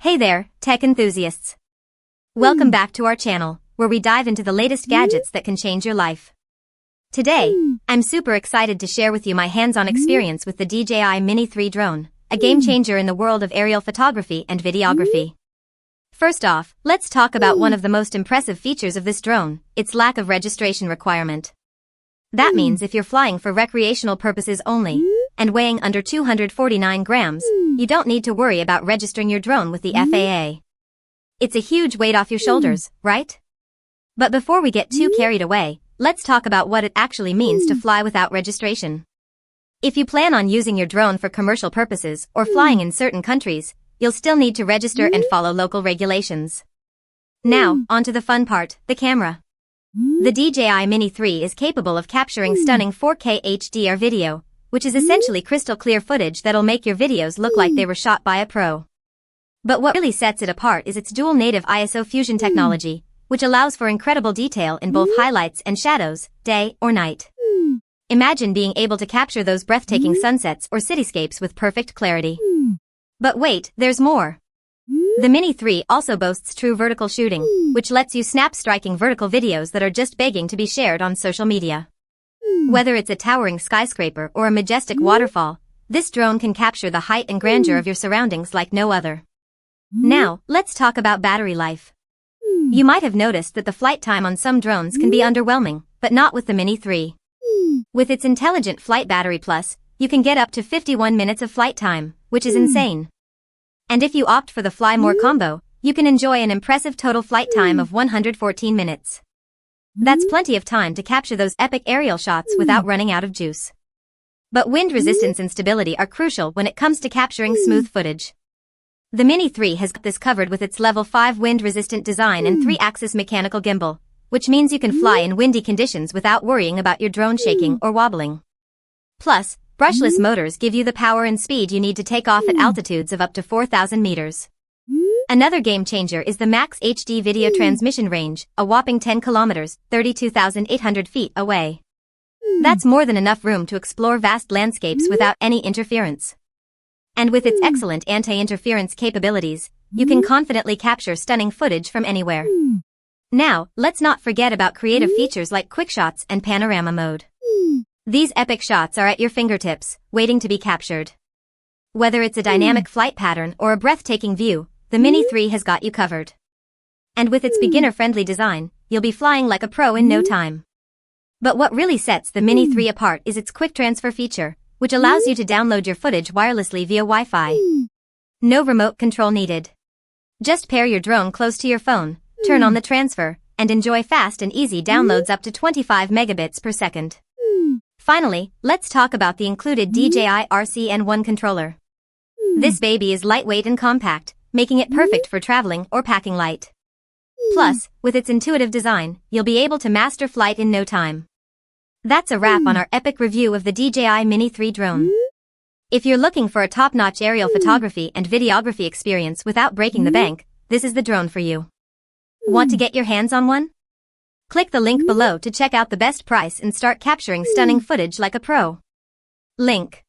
Hey there, tech enthusiasts. Welcome back to our channel, where we dive into the latest gadgets that can change your life. Today, I'm super excited to share with you my hands-on experience with the DJI Mini 3 drone, a game changer in the world of aerial photography and videography. First off, let's talk about one of the most impressive features of this drone, its lack of registration requirement. That means if you're flying for recreational purposes only, and weighing under 249 grams, you don't need to worry about registering your drone with the FAA. It's a huge weight off your shoulders, right? But before we get too carried away, let's talk about what it actually means to fly without registration. If you plan on using your drone for commercial purposes or flying in certain countries, you'll still need to register and follow local regulations. Now, onto the fun part, the camera. The DJI Mini 3 is capable of capturing stunning 4K HDR video, which is essentially crystal clear footage that'll make your videos look like they were shot by a pro. But what really sets it apart is its dual native ISO fusion technology, which allows for incredible detail in both highlights and shadows, day or night. Imagine being able to capture those breathtaking sunsets or cityscapes with perfect clarity. But wait, there's more. The Mini 3 also boasts true vertical shooting, which lets you snap striking vertical videos that are just begging to be shared on social media. Whether it's a towering skyscraper or a majestic waterfall, this drone can capture the height and grandeur of your surroundings like no other. Now, let's talk about battery life. You might have noticed that the flight time on some drones can be underwhelming, but not with the Mini 3. With its intelligent flight battery plus, you can get up to 51 minutes of flight time, which is insane. And if you opt for the Fly More combo, you can enjoy an impressive total flight time of 114 minutes. That's plenty of time to capture those epic aerial shots without running out of juice. But wind resistance and stability are crucial when it comes to capturing smooth footage. The Mini 3 has got this covered with its level 5 wind-resistant design and 3-axis mechanical gimbal, which means you can fly in windy conditions without worrying about your drone shaking or wobbling. Plus, brushless motors give you the power and speed you need to take off at altitudes of up to 4,000 meters. Another game changer is the max HD video transmission range, a whopping 10 kilometers, 32,800 feet away. That's more than enough room to explore vast landscapes without any interference. And with its excellent anti-interference capabilities, you can confidently capture stunning footage from anywhere. Now, let's not forget about creative features like quick shots and panorama mode. These epic shots are at your fingertips, waiting to be captured. Whether it's a dynamic flight pattern or a breathtaking view, the Mini 3 has got you covered. And with its beginner-friendly design, you'll be flying like a pro in no time. But what really sets the Mini 3 apart is its quick transfer feature, which allows you to download your footage wirelessly via Wi-Fi. No remote control needed. Just pair your drone close to your phone, turn on the transfer, and enjoy fast and easy downloads up to 25 megabits per second. Finally, let's talk about the included DJI RCN1 controller. This baby is lightweight and compact, making it perfect for traveling or packing light. Plus, with its intuitive design, you'll be able to master flight in no time. That's a wrap on our epic review of the DJI Mini 3 drone. If you're looking for a top-notch aerial photography and videography experience without breaking the bank, this is the drone for you. Want to get your hands on one? Click the link below to check out the best price and start capturing stunning footage like a pro. Link